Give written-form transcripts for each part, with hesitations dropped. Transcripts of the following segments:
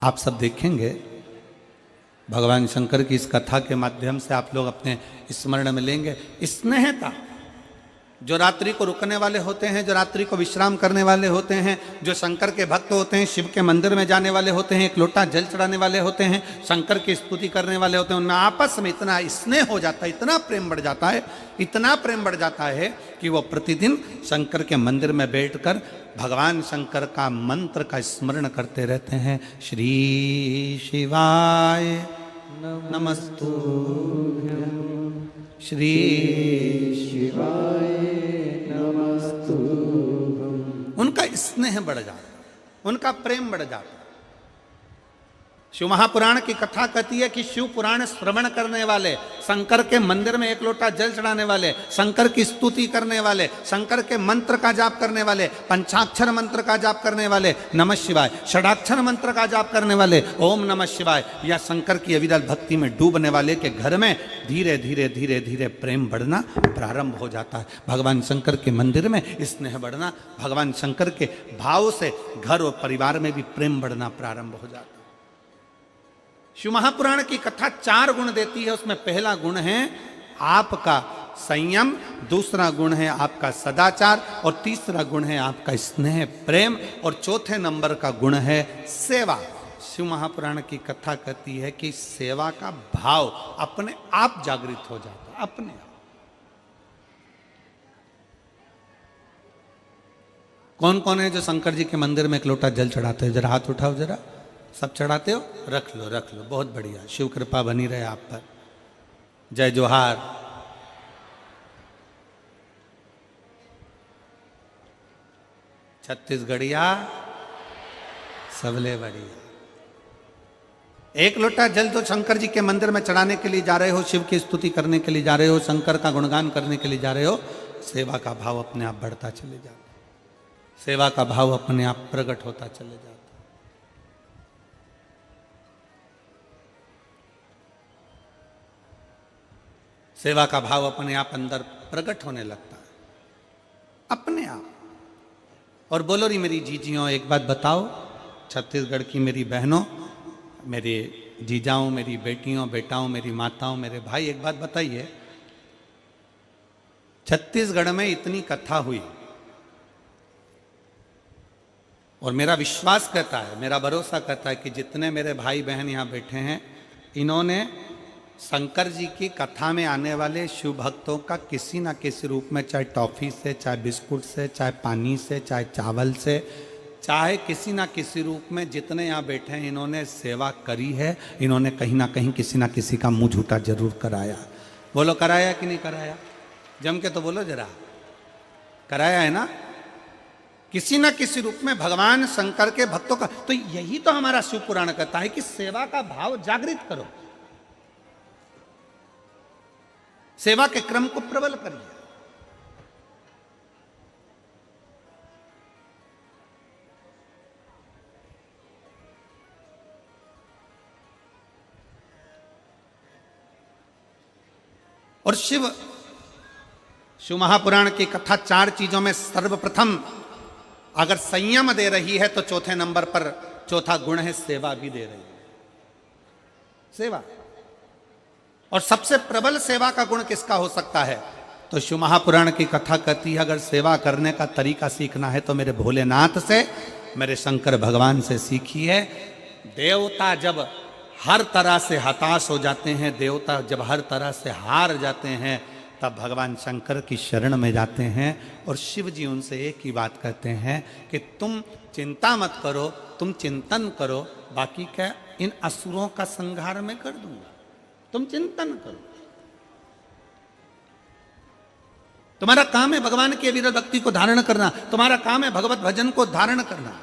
आप सब देखेंगे भगवान शंकर की इस कथा के माध्यम से आप लोग अपने स्मरण में लेंगे स्नेहता। जो रात्रि को रुकने वाले होते हैं, जो रात्रि को विश्राम करने वाले होते हैं, जो शंकर के भक्त होते हैं, शिव के मंदिर में जाने वाले होते हैं, एक लोटा जल चढ़ाने वाले होते हैं, शंकर की स्तुति करने वाले होते हैं, उनमें आपस में इतना स्नेह हो जाता है, इतना प्रेम बढ़ जाता है, इतना प्रेम बढ़ जाता है कि वो प्रतिदिन शंकर के मंदिर में बैठकर भगवान शंकर का मंत्र का स्मरण करते रहते हैं। श्री शिवाय नमस्तुभ्यं, श्री शिवाय नमस्तुभ्यं। उनका स्नेह बढ़ जाता, उनका प्रेम बढ़ जाता। शिव महापुराण की कथा कहती है कि शिव पुराण श्रवण करने वाले, शंकर के मंदिर में एक लोटा जल चढ़ाने वाले, शंकर की स्तुति करने वाले, शंकर के मंत्र का जाप करने वाले, पंचाक्षर मंत्र का जाप करने वाले, नमः शिवाय, षडाक्षर मंत्र का जाप करने वाले, ओम नमः शिवाय, या शंकर की अविरल भक्ति में डूबने वाले के घर में धीरे धीरे धीरे धीरे प्रेम बढ़ना प्रारंभ हो जाता है। भगवान शंकर के मंदिर में स्नेह बढ़ना, भगवान शंकर के भाव से घर और परिवार में भी प्रेम बढ़ना प्रारंभ हो जाता है। शिव महापुराण की कथा 4 गुण देती है। उसमें पहला गुण है आपका संयम, दूसरा गुण है आपका सदाचार, और तीसरा गुण है आपका स्नेह प्रेम, और चौथे नंबर का गुण है सेवा। शिव महापुराण की कथा कहती है कि सेवा का भाव अपने आप जागृत हो जाता है, अपने आप। कौन कौन है जो शंकर जी के मंदिर में एक लोटा जल चढ़ाते हैं? जरा हाथ उठाओ, जरा। सब चढ़ाते हो? रख लो, रख लो, बहुत बढ़िया। शिव कृपा बनी रहे आप पर। जय जोहार। छत्तीसगढ़िया सबले बढ़िया। एक लोटा जल तो शंकर जी के मंदिर में चढ़ाने के लिए जा रहे हो, शिव की स्तुति करने के लिए जा रहे हो, शंकर का गुणगान करने के लिए जा रहे हो, सेवा का भाव अपने आप बढ़ता चले जाता, सेवा का भाव अपने आप प्रकट होता चले जाता। सेवा का भाव अपने आप अंदर प्रकट होने लगता है, अपने आप। और बोलो री मेरी जीजियों, एक बात बताओ, छत्तीसगढ़ की मेरी बहनों, मेरे जीजाओं, मेरी बेटियों, बेटाओं, मेरी माताओं, मेरे भाई, एक बात बताइए, छत्तीसगढ़ में इतनी कथा हुई और मेरा विश्वास कहता है, मेरा भरोसा कहता है कि जितने मेरे भाई बहन यहाँ बैठे हैं, इन्होंने शंकर जी की कथा में आने वाले शिव भक्तों का किसी ना किसी रूप में, चाहे टॉफी से, चाहे बिस्कुट से, चाहे पानी से, चाहे चावल से, चाहे किसी ना किसी रूप में, जितने यहाँ बैठे हैं इन्होंने सेवा करी है। इन्होंने कहीं ना कहीं किसी ना किसी का मुंह झूठा जरूर कराया। बोलो कराया कि नहीं कराया? जम के तो बोलो जरा, कराया है ना? किसी ना किसी रूप में भगवान शंकर के भक्तों का। तो यही तो हमारा शिव पुराण कहता है कि सेवा का भाव जागृत करो, सेवा के क्रम को प्रबल करिए। और शिव महापुराण की कथा 4 चीजों में सर्वप्रथम अगर संयम दे रही है तो चौथे नंबर पर चौथा गुण है सेवा भी दे रही है, सेवा। और सबसे प्रबल सेवा का गुण किसका हो सकता है? तो शिव महापुराण की कथा कहती है अगर सेवा करने का तरीका सीखना है तो मेरे भोलेनाथ से, मेरे शंकर भगवान से सीखिए। देवता जब हर तरह से हताश हो जाते हैं, देवता जब हर तरह से हार जाते हैं, तब भगवान शंकर की शरण में जाते हैं और शिव जी उनसे एक ही बात कहते हैं कि तुम चिंता मत करो, तुम चिंतन करो, बाकी क्या इन असुरों का संहार मैं कर दूंगा, तुम चिंतन करो। तुम्हारा काम है भगवान की अविरल भक्ति को धारण करना, तुम्हारा काम है भगवत भजन को धारण करना,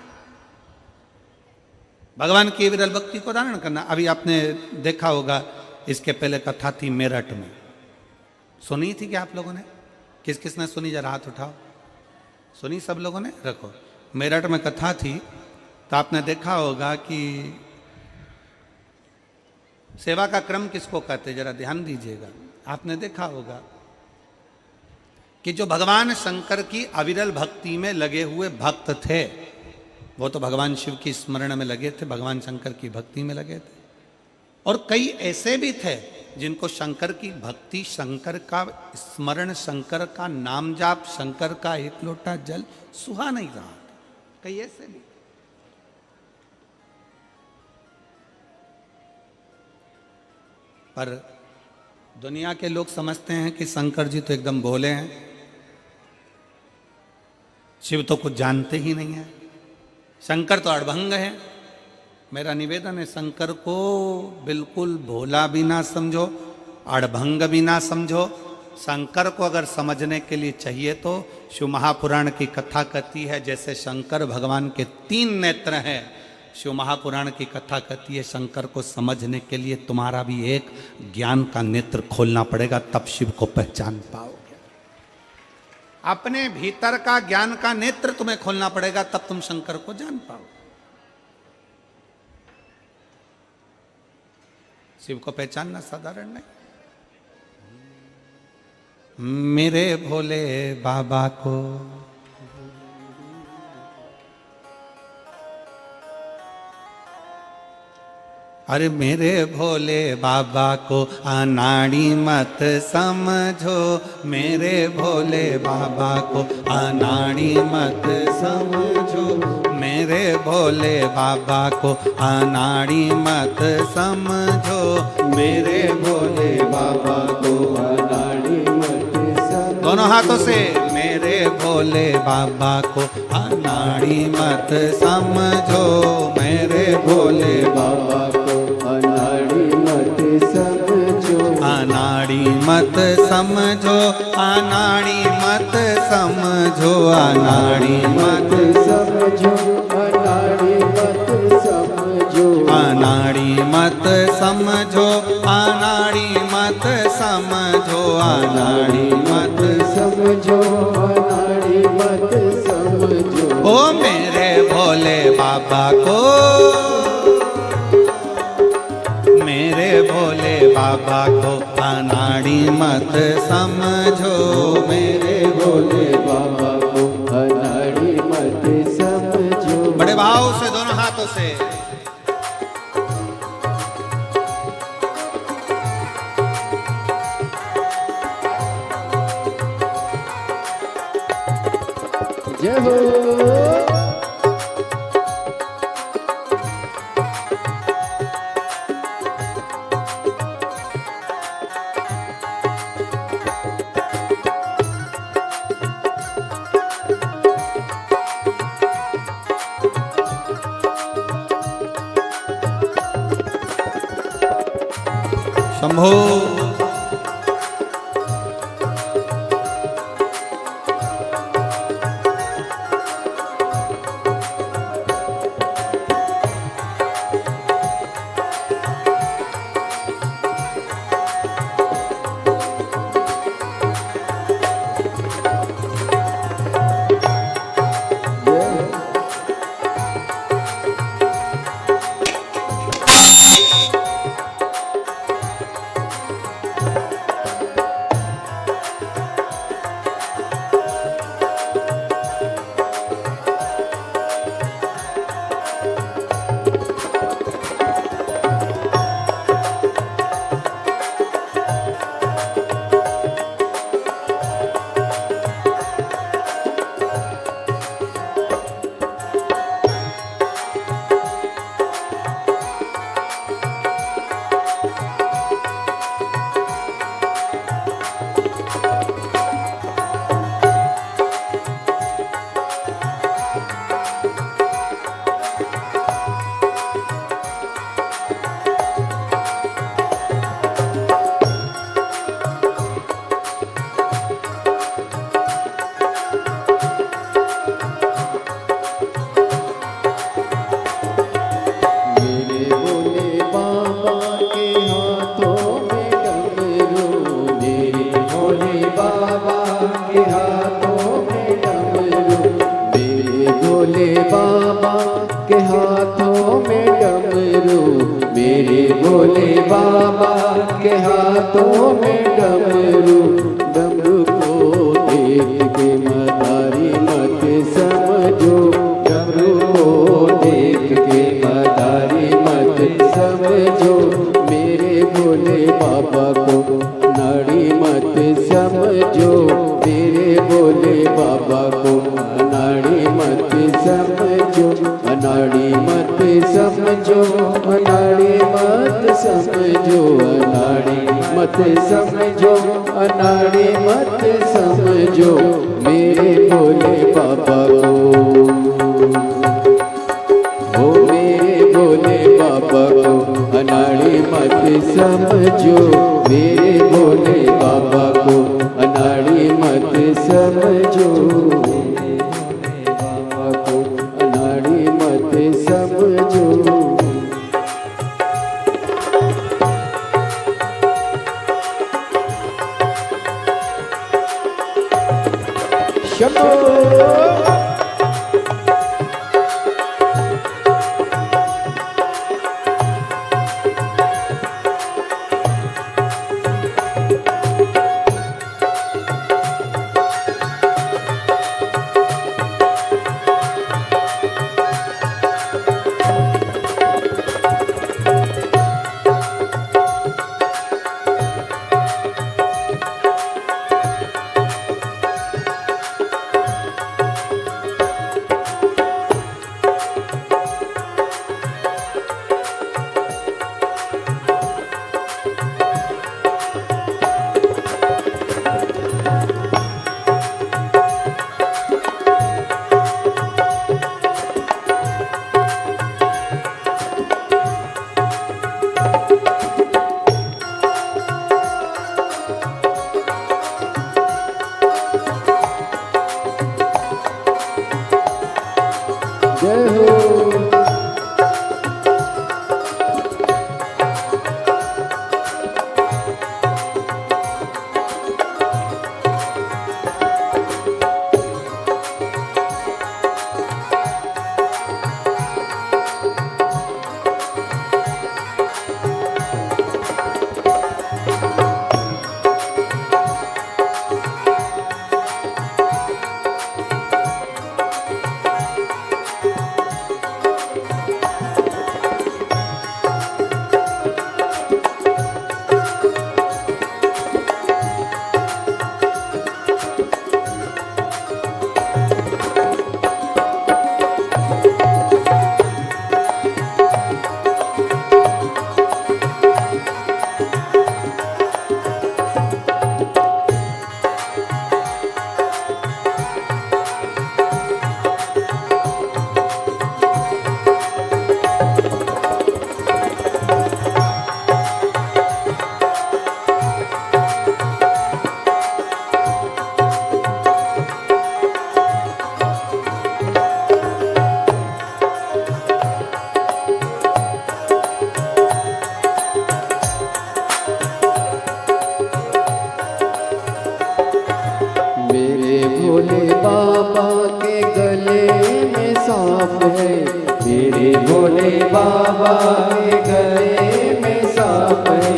भगवान की अविरल भक्ति को धारण करना। अभी आपने देखा होगा, इसके पहले कथा थी मेरठ में, सुनी थी क्या आप लोगों ने? किस किस ने सुनी? जरा हाथ उठाओ। सुनी सब लोगों ने? रखो। मेरठ में कथा थी तो आपने देखा होगा कि सेवा का क्रम किसको कहते, जरा ध्यान दीजिएगा। आपने देखा होगा कि जो भगवान शंकर की अविरल भक्ति में लगे हुए भक्त थे, वो तो भगवान शिव की स्मरण में लगे थे, भगवान शंकर की भक्ति में लगे थे। और कई ऐसे भी थे जिनको शंकर की भक्ति, शंकर का स्मरण, शंकर का नाम जाप, शंकर का एक लोटा जल सुहा नहीं रहा। कई ऐसे भी। पर दुनिया के लोग समझते हैं कि शंकर जी तो एकदम भोले हैं, शिव तो कुछ जानते ही नहीं है, शंकर तो अड़भंग है। मेरा निवेदन है, शंकर को बिल्कुल भोला भी ना समझो, अड़भंग भी ना समझो। शंकर को अगर समझने के लिए चाहिए तो शिव महापुराण की कथा कहती है, जैसे शंकर भगवान के 3 नेत्र हैं, शिव महापुराण की कथा कहती है शंकर को समझने के लिए तुम्हारा भी एक ज्ञान का नेत्र खोलना पड़ेगा, तब शिव को पहचान पाओगे। अपने भीतर का ज्ञान का नेत्र तुम्हें खोलना पड़ेगा, तब तुम शंकर को जान पाओगे। शिव को पहचानना साधारण नहीं। मेरे भोले बाबा को अरे मेरे भोले बाबा को अनाड़ी मत समझो, मेरे भोले बाबा को अनाड़ी मत समझो, मेरे भोले बाबा को अनाड़ी मत समझो, मेरे भोले बाबा को अनाड़ी मत समझो। दोनों हाथों से मेरे भोले बाबा को अनाड़ी मत समझो, मेरे भोले बाबा अनाड़ी मत समझो, अनाड़ी मत समझो, अनाड़ी मत समझो, अनाड़ी मत समझो, अनाड़ी मत समझो, अनाड़ी मत समझो, अनाड़ी मत समझो, अनाड़ी मत समझो, अनाड़ी मत समझो। ओ मेरे भोले बाबा को, मेरे भोले बाबा को अनाड़ी मत समझो, मेरे भोले बाबा को अनाड़ी मत समझो। बड़े भाव से दोनों हाथों से जय हो। शंभो बाबा के हाथों में डमरू, डमरू को देख के मदारी मत समझो, डमरू को समझो मेरे भोले बाबा को, अनाड़ी मत समझो मेरे भोले बाबा को, अनाड़ी मत समझो, अनाड़ी मत समझो, अनाड़ी मत समझो, अनाड़ी मत समझो, अनाड़ी मत समझो मेरे भोले बाबा को। ओ मेरे भोले बाबा को अनाड़ी मत समझो, मेरे भोले बाबा को अनाड़ी मत समझो, मेरे बाबा को अनाड़ी मत समझो। शंभो जय हो। भोले बाबा के गले में सांप है, मेरे भोले बाबा के गले में सांप है,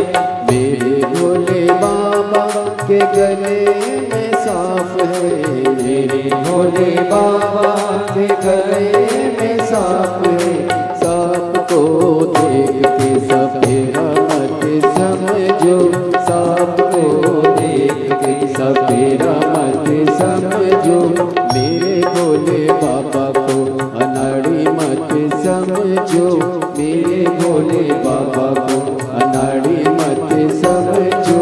मेरे भोले बाबा के गले में सांप है, मेरे भोले बाबा के गले में सांप है। सांप को देख के सपेरा मत समझो, सांप को देख के सपेरा मत समझो, मेरे भोले बाबा को अनाड़ी मत समझो, मेरे भोले बाबा को अनाड़ी मत समझो।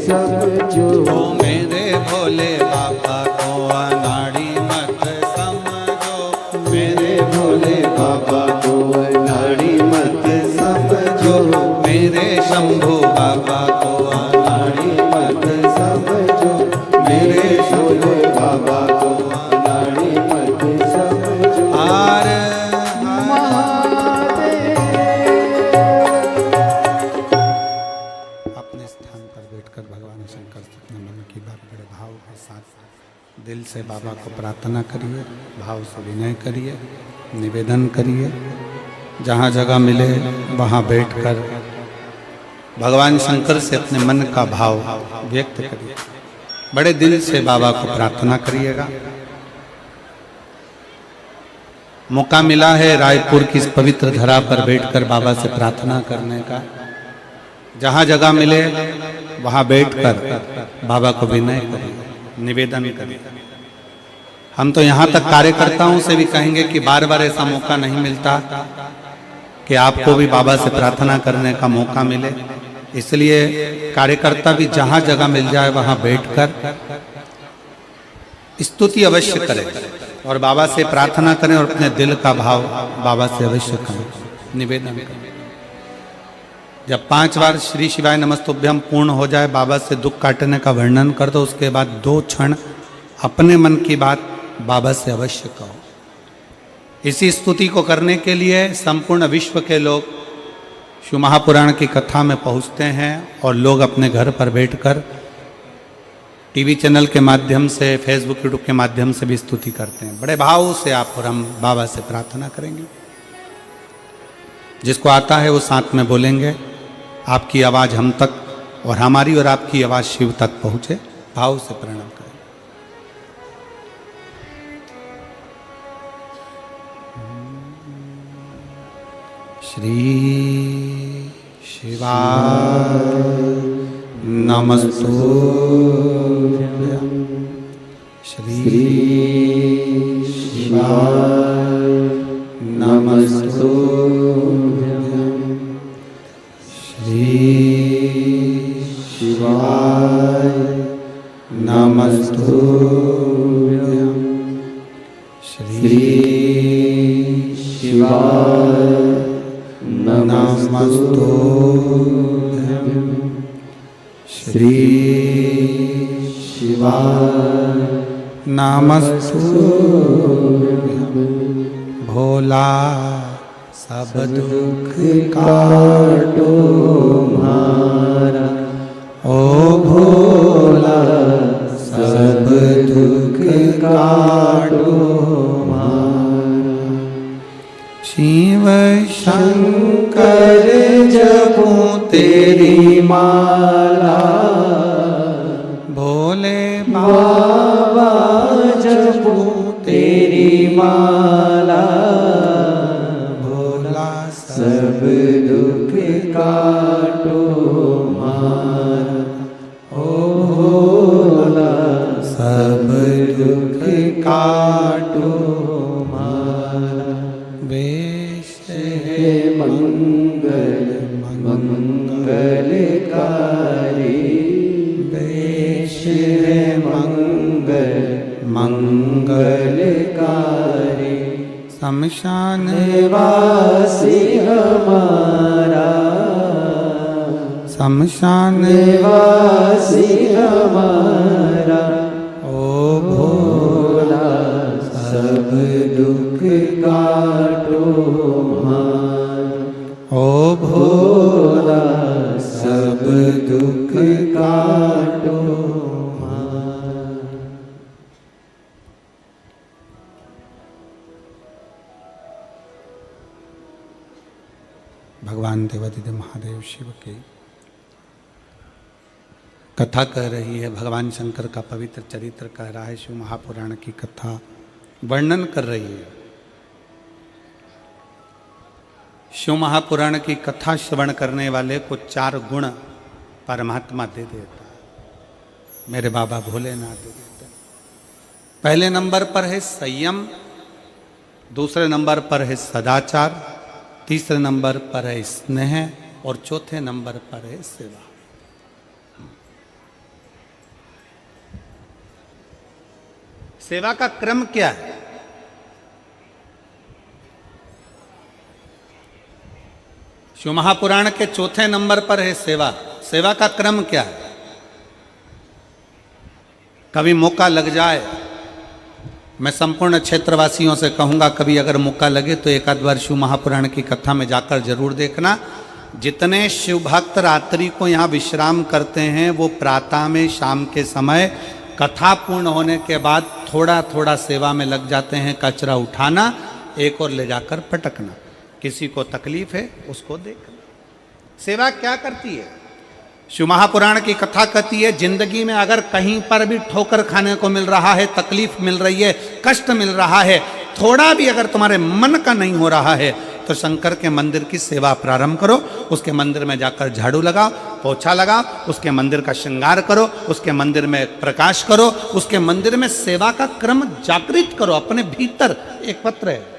समझो। ओ मेरे भोले बाबा को अनाड़ी मत समझो, मेरे भोले बाबा को अनाड़ी मत समझो। मेरे शंभू बाबा को अनाड़ी मत समझो। मेरे भोले बाबा को अनाड़ी मत समझो। हार अपने स्थान पर बैठकर भगवान शंकर से अपने मन की बात बड़े भाव के साथ दिल से बाबा को प्रार्थना करिए, भाव से विनय करिए, निवेदन करिए। जहाँ जगह मिले वहाँ बैठकर भगवान शंकर से अपने मन का भाव व्यक्त करिए, बड़े दिल से बाबा को प्रार्थना करिएगा। मौका मिला है रायपुर की इस पवित्र धरा पर बैठकर बाबा से प्रार्थना करने का। जहाँ जगह मिले वहाँ बैठकर बाबा को विनय करिए, निवेदन करिए। हम तो यहाँ तक कार्यकर्ताओं से भी कहेंगे कि बार बार ऐसा मौका नहीं मिलता कि आपको भी बाबा से प्रार्थना करने का मौका मिले, इसलिए कार्यकर्ता भी जहाँ जगह मिल जाए वहाँ बैठकर स्तुति अवश्य करें और बाबा से प्रार्थना करें और अपने दिल का भाव बाबा से अवश्य करें, निवेदन करें। जब 5 बार श्री शिवाय नमस्तुभ्यम पूर्ण हो जाए, बाबा से दुख काटने का वर्णन कर दो, उसके बाद 2 क्षण अपने मन की बात बाबा से अवश्य कहो। इसी स्तुति को करने के लिए संपूर्ण विश्व के लोग शिव महापुराण की कथा में पहुंचते हैं और लोग अपने घर पर बैठकर टीवी चैनल के माध्यम से, फेसबुक यूट्यूब के माध्यम से भी स्तुति करते हैं। बड़े भाव से आप और हम बाबा से प्रार्थना करेंगे। जिसको आता है वो साथ में बोलेंगे, आपकी आवाज़ हम तक और हमारी और आपकी आवाज़ शिव तक पहुँचे। भाव से प्रणाम करें। श्री शिवाय नमस्तुभ्यं। श्री शिवाय नमस्तुभ्यं। श्री शिवाय नमस्तुभ्यं। श्री शिवाय नमस्तुभ्यं। श्री शिवाय नमस्तुभ्यं। भोला सब दुख काटो मारा, ओ भोला सब दुख काटो मारा। शिव शंकर जपूं तेरी माला, भोले बाबा जपूं तेरी माला। भोला सब दुख काटो मारा, ओ भोला सब दुख काटो मारा। वेश है मंगल मंगलकारी, वेश है मंगल मंगलकारी। शमशान वासी हमारा, शमशान वासी हमारा। ओ भोला सब दुख काटो मारा, ओ भोला सब दुख काटो मारा। भगवान देवादिदेव महादेव शिव की कथा कह रही है। भगवान शंकर का पवित्र चरित्र कह रहा है। शिव महापुराण की कथा वर्णन कर रही है। शिव महापुराण की कथा श्रवण करने वाले को 4 गुण परमात्मा दे देता है, मेरे बाबा भोलेनाथ दे देते हैं। पहले नंबर पर है संयम, दूसरे नंबर पर है सदाचार, तीसरे नंबर पर है स्नेह और चौथे नंबर पर है सेवा। सेवा का क्रम क्या है? शिव महापुराण के चौथे नंबर पर है सेवा। सेवा का क्रम क्या है? कभी मौका लग जाए, मैं संपूर्ण क्षेत्रवासियों से कहूंगा, कभी अगर मौका लगे तो एक आध बार शिव महापुराण की कथा में जाकर जरूर देखना। जितने शिव भक्त रात्रि को यहाँ विश्राम करते हैं, वो प्रातः में, शाम के समय कथा पूर्ण होने के बाद थोड़ा थोड़ा सेवा में लग जाते हैं। कचरा उठाना, एक और ले जाकर पटकना। किसी को तकलीफ है उसको देखना। सेवा क्या करती है? शिव महापुराण की कथा कहती है, जिंदगी में अगर कहीं पर भी ठोकर खाने को मिल रहा है, तकलीफ मिल रही है, कष्ट मिल रहा है, थोड़ा भी अगर तुम्हारे मन का नहीं हो रहा है, तो शंकर के मंदिर की सेवा प्रारंभ करो। उसके मंदिर में जाकर झाड़ू लगाओ, पोछा लगाओ, उसके मंदिर का श्रृंगार करो, उसके मंदिर में प्रकाश करो, उसके मंदिर में सेवा का क्रम जागृत करो। अपने भीतर एक पत्र है,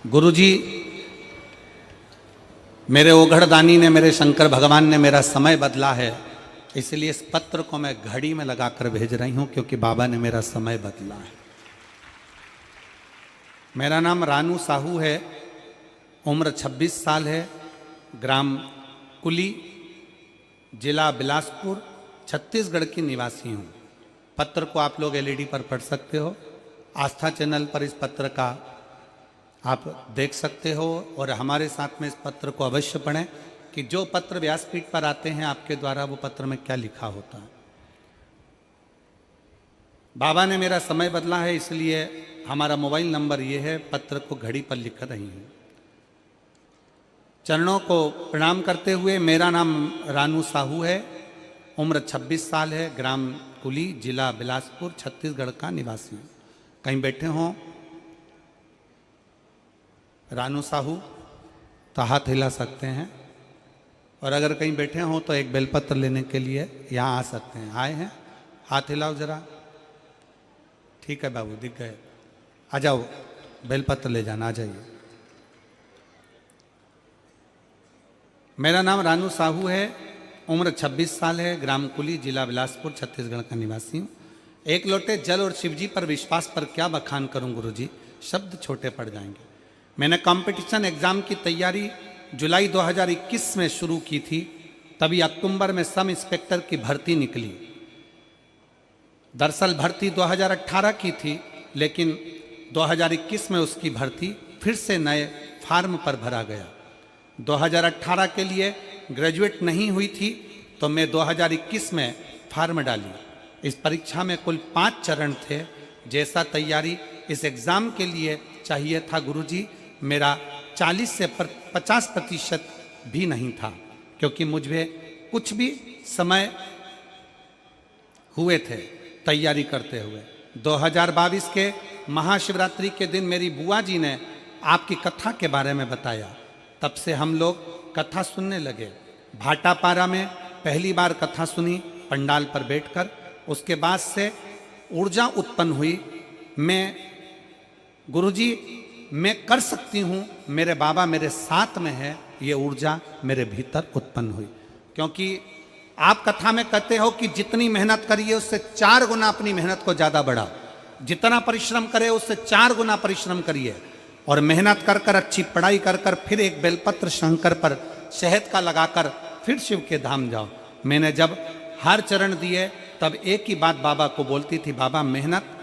गुरुजी मेरे ओघड़दानी ने, मेरे शंकर भगवान ने मेरा समय बदला है, इसलिए इस पत्र को मैं घड़ी में लगाकर भेज रही हूं, क्योंकि बाबा ने मेरा समय बदला है। मेरा नाम रानू साहू है, उम्र 26 साल है, ग्राम कुली, जिला बिलासपुर, छत्तीसगढ़ की निवासी हूं। पत्र को आप लोग एलईडी पर पढ़ सकते हो। आस्था चैनल पर इस पत्र का आप देख सकते हो, और हमारे साथ में इस पत्र को अवश्य पढ़ें कि जो पत्र व्यासपीठ पर आते हैं आपके द्वारा, वो पत्र में क्या लिखा होता है। बाबा ने मेरा समय बदला है, इसलिए हमारा मोबाइल नंबर ये है, पत्र को घड़ी पर लिख रही हूँ। चरणों को प्रणाम करते हुए, मेरा नाम रानू साहू है, उम्र 26 साल है, ग्राम कुली, जिला बिलासपुर, छत्तीसगढ़ का निवासी हूँ। कहीं बैठे हों रानू साहू तो हाथ हिला सकते हैं, और अगर कहीं बैठे हों तो एक बेलपत्र लेने के लिए यहाँ आ सकते हैं। आए हैं? हाथ हिलाओ जरा। ठीक है बाबू, दिख गए। आ जाओ, बेलपत्र ले जाना, आ जाइए। मेरा नाम रानू साहू है, उम्र 26 साल है, ग्राम कुली, जिला बिलासपुर, छत्तीसगढ़ का निवासी हूँ। एक लोटे जल और शिवजी पर विश्वास पर क्या बखान करूं गुरुजी, शब्द छोटे पड़ जाएंगे। मैंने कंपटीशन एग्जाम की तैयारी जुलाई 2021 में शुरू की थी, तभी अक्टूबर में सब इंस्पेक्टर की भर्ती निकली। दरअसल भर्ती 2018 की थी, लेकिन 2021 में उसकी भर्ती फिर से नए फार्म पर भरा गया। 2018 के लिए ग्रेजुएट नहीं हुई थी, तो मैं 2021 में फार्म डाली। इस परीक्षा में कुल 5 चरण थे। जैसा तैयारी इस एग्ज़ाम के लिए चाहिए था गुरुजी, मेरा 40 से 50% भी नहीं था, क्योंकि मुझे कुछ भी समय हुए थे तैयारी करते हुए। 2022 के महाशिवरात्रि के दिन मेरी बुआ जी ने आपकी कथा के बारे में बताया। तब से हम लोग कथा सुनने लगे। भाटापारा में पहली बार कथा सुनी पंडाल पर बैठकर। उसके बाद से ऊर्जा उत्पन्न हुई। मैं गुरुजी मैं कर सकती हूँ, मेरे बाबा मेरे साथ में है, ये ऊर्जा मेरे भीतर उत्पन्न हुई। क्योंकि आप कथा में कहते हो कि जितनी मेहनत करिए उससे 4 गुना अपनी मेहनत को ज़्यादा बढ़ाओ, जितना परिश्रम करे उससे 4 गुना परिश्रम करिए, और मेहनत कर कर, अच्छी पढ़ाई कर कर, फिर एक बेलपत्र शंकर पर शहद का लगाकर फिर शिव के धाम जाओ। मैंने जब हर चरण दिए तब एक ही बात बाबा को बोलती थी, बाबा मेहनत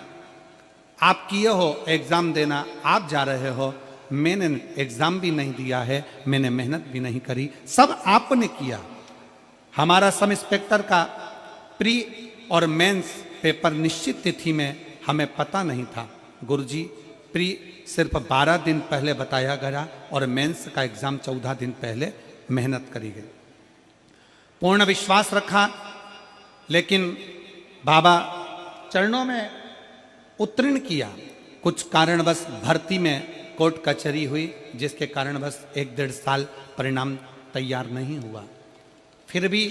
आप किए हो, एग्ज़ाम देना आप जा रहे हो, मैंने एग्ज़ाम भी नहीं दिया है, मैंने मेहनत भी नहीं करी, सब आपने किया। हमारा सब इंस्पेक्टर का प्री और मेंस पेपर निश्चित तिथि में हमें पता नहीं था गुरुजी। प्री सिर्फ 12 दिन पहले बताया गया और मेंस का एग्ज़ाम 14 दिन पहले मेहनत करी गई। पूर्ण विश्वास रखा, लेकिन बाबा चरणों में उत्तीर्ण किया। कुछ कारणवश भर्ती में कोर्ट कचहरी हुई, जिसके कारणवश 1-1.5 साल परिणाम तैयार नहीं हुआ। फिर भी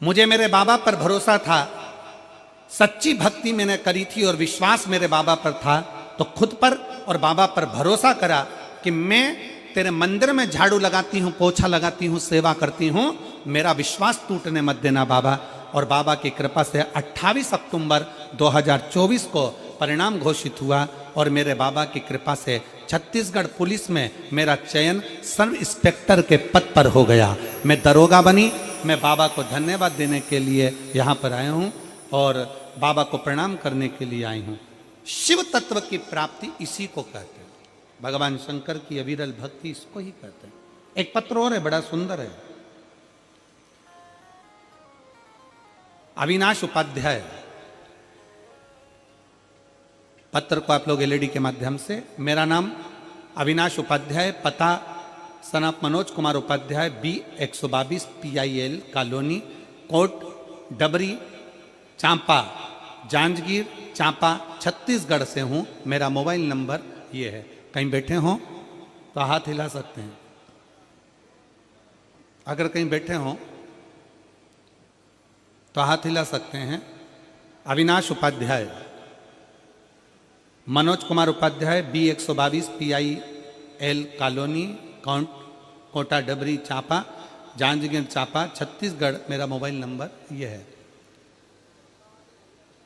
मुझे मेरे बाबा पर भरोसा था, सच्ची भक्ति मैंने करी थी और विश्वास मेरे बाबा पर था, तो खुद पर और बाबा पर भरोसा करा कि मैं तेरे मंदिर में झाड़ू लगाती हूँ, पोछा लगाती हूँ, सेवा करती हूँ, मेरा विश्वास टूटने मत देना बाबा। और बाबा की कृपा से 28 अक्टूबर 2024 को परिणाम घोषित हुआ और मेरे बाबा की कृपा से छत्तीसगढ़ पुलिस में मेरा चयन सब इंस्पेक्टर के पद पर हो गया। मैं दरोगा बनी। मैं बाबा को धन्यवाद देने के लिए यहाँ पर आया हूँ और बाबा को प्रणाम करने के लिए आई हूँ। शिव तत्व की प्राप्ति इसी को कहते हैं। भगवान शंकर की अविरल भक्ति इसको ही कहते हैं। एक पत्र और है, बड़ा सुंदर है। अविनाश उपाध्याय, पत्र को आप लोग एलईडी के माध्यम से, मेरा नाम अविनाश उपाध्याय, पता son of Manoj Kumar Upadhyay, B 122 PIL colony, Kot Dabri, Champa, Janjgir Champa, Chhattisgarh से हूँ। मेरा मोबाइल नंबर ये है। कहीं बैठे हों तो हाथ हिला सकते हैं। अगर कहीं बैठे हों तो हाथ हिला सकते हैं। Avinash Upadhyay, Manoj Kumar Upadhyay, B 122 PIL colony, Kota Dabri Champa, Janjgir Champa, Chhattisgarh. मेरा मोबाइल नंबर यह है।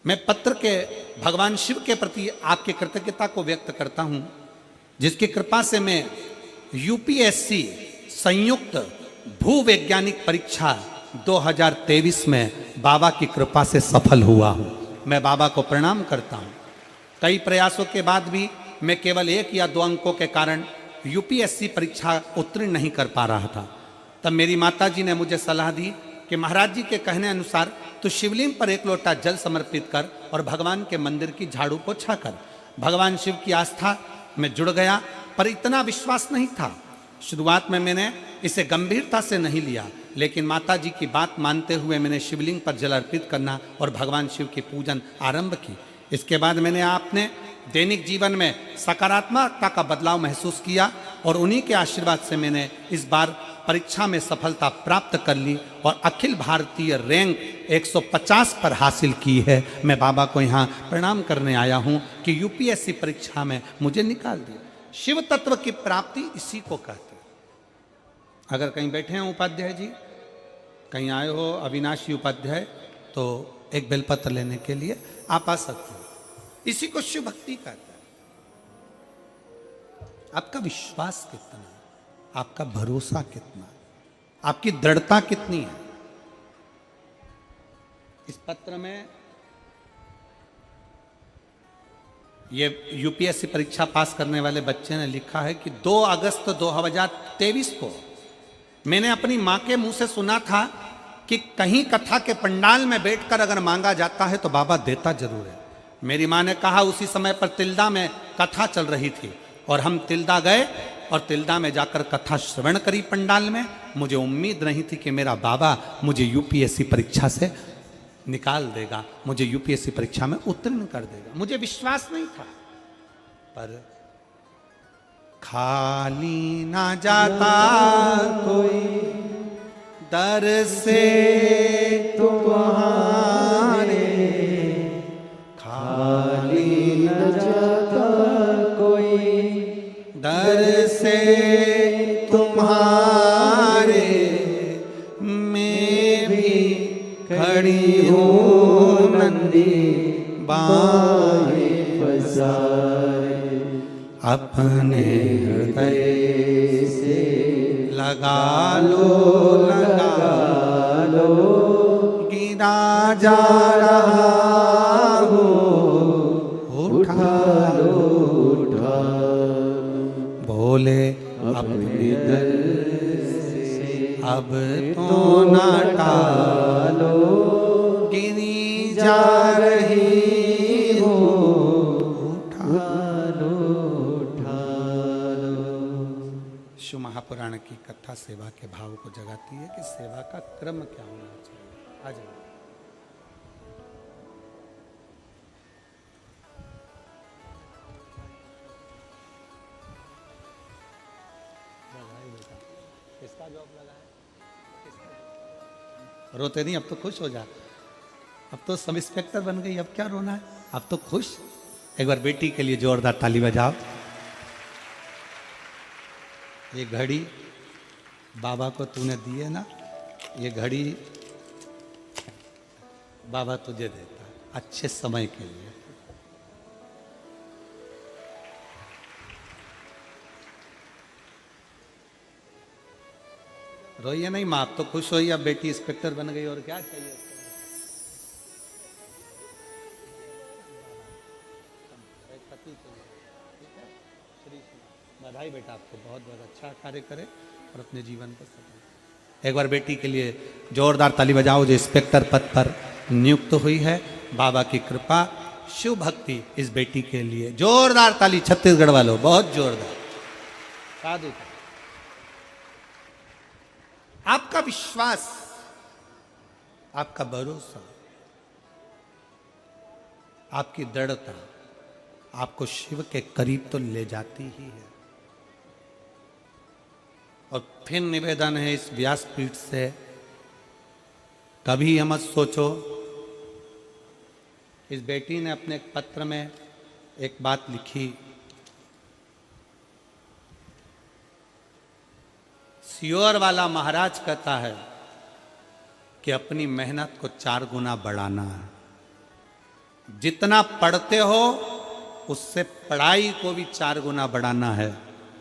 मैं पत्र के भगवान शिव के प्रति आपकी कृतज्ञता को व्यक्त करता हूं, जिसकी कृपा से मैं UPSC संयुक्त भूवैज्ञानिक परीक्षा 2023 में बाबा की कृपा से सफल हुआ हूं। मैं बाबा को प्रणाम करता हूं। कई प्रयासों के बाद भी मैं केवल 1 या 2 अंकों के कारण UPSC परीक्षा उत्तीर्ण नहीं कर पा रहा था। तब मेरी माता जी ने मुझे सलाह दी कि महाराज जी के कहने अनुसार तो शिवलिंग पर 1 लोटा जल समर्पित कर और भगवान के मंदिर की झाड़ू पोछा कर। भगवान शिव की आस्था में जुड़ गया, पर इतना विश्वास नहीं था। शुरुआत में मैंने इसे गंभीरता से नहीं लिया, लेकिन माता जी की बात मानते हुए मैंने शिवलिंग पर जल अर्पित करना और भगवान शिव की पूजन आरंभ की। इसके बाद मैंने अपने दैनिक जीवन में सकारात्मकता का बदलाव महसूस किया और उन्हीं के आशीर्वाद से मैंने इस बार परीक्षा में सफलता प्राप्त कर ली और अखिल भारतीय रैंक 150 पर हासिल की है। मैं बाबा को यहाँ प्रणाम करने आया हूँ कि UPSC परीक्षा में मुझे निकाल दिया। शिव तत्व की प्राप्ति इसी को कहते हैं। अगर कहीं बैठे हैं उपाध्याय जी, कहीं आए हो अविनाशी उपाध्याय, तो एक बेलपत्र लेने के लिए आप आ सकते हैं। इसी को शिव भक्ति कहते हैं। आपका विश्वास कितना है, आपका भरोसा कितना है, आपकी दृढ़ता कितनी है। इस पत्र में ये UPSC परीक्षा पास करने वाले बच्चे ने लिखा है कि 2 अगस्त 2023 को मैंने अपनी मां के मुंह से सुना था कि कहीं कथा के पंडाल में बैठकर अगर मांगा जाता है तो बाबा देता जरूर है। मेरी मां ने कहा, उसी समय पर तिल्दा में कथा चल रही थी और हम तिल्दा गए और तिल्दा में जाकर कथा श्रवण करी पंडाल में। मुझे उम्मीद नहीं थी कि मेरा बाबा मुझे UPSC परीक्षा से निकाल देगा, मुझे UPSC परीक्षा में उत्तीर्ण कर देगा। मुझे विश्वास नहीं था, पर खाली ना जाता कोई दर से तुम्हारे, खाली न जाता कोई दर से तुम्हारे, मैं भी खड़ी हूँ नंदी बाएं पसारे, अपने हृदय से लगा लो गिरा जा रहा हो, उठा उठा बोले अपने दर से अब तो ना टालो, गिरी जा रही हो, शिव महापुराण की कथा सेवा के भाव को जगाती है कि सेवा का क्रम क्या होना चाहिए। आज किसका जॉब लगा है? रोते नहीं, अब तो खुश हो जा। अब तो सब इंस्पेक्टर बन गई, अब क्या रोना है? अब तो खुश। एक बार बेटी के लिए जोरदार ताली बजाओ। ये घड़ी बाबा को तूने दी है ना, ये घड़ी बाबा तुझे देता है अच्छे समय के लिए। रोइए नहीं माँ, आप तो खुश होइए, अब बेटी इंस्पेक्टर बन गई, और क्या चाहिए? बधाई बेटा, आपको बहुत बहुत अच्छा कार्य करे और अपने जीवन पर सफल। एक बार बेटी के लिए जोरदार ताली बजाओ, जो इंस्पेक्टर पद पर नियुक्त हुई है। बाबा की कृपा, शिव भक्ति इस बेटी के लिए। जोरदार ताली छत्तीसगढ़ वालों, बहुत जोरदार। साधु। आपका विश्वास, आपका भरोसा, आपकी दृढ़ता आपको शिव के करीब तो ले जाती ही है। और फिर निवेदन है इस व्यासपीठ से, कभी मत सोचो। इस बेटी ने अपने एक पत्र में एक बात लिखी, सियोर वाला महाराज कहता है कि अपनी मेहनत को 4 गुना बढ़ाना है। जितना पढ़ते हो उससे पढ़ाई को भी 4 गुना बढ़ाना है।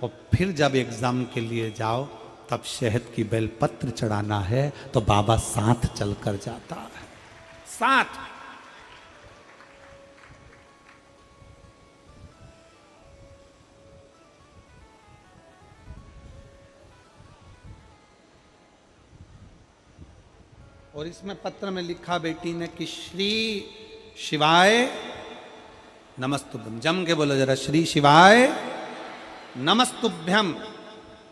और फिर जब एग्जाम के लिए जाओ तब शहद की बेलपत्र चढ़ाना है, तो बाबा साथ चलकर जाता है, साथ। और इसमें पत्र में लिखा बेटी ने कि श्री शिवाय नमस्तुभ्यम। जम के बोलो जरा, श्री शिवाय नमस्तुभ्यम।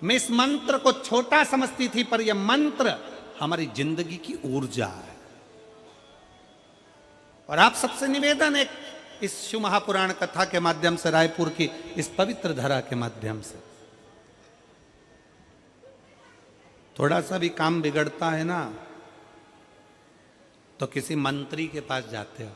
मैं इस मंत्र को छोटा समझती थी, पर यह मंत्र हमारी जिंदगी की ऊर्जा है। और आप सबसे निवेदन है, इस शिव महापुराण कथा के माध्यम से, रायपुर की इस पवित्र धरा के माध्यम से, थोड़ा सा भी काम बिगड़ता है ना, तो किसी मंत्री के पास जाते हो,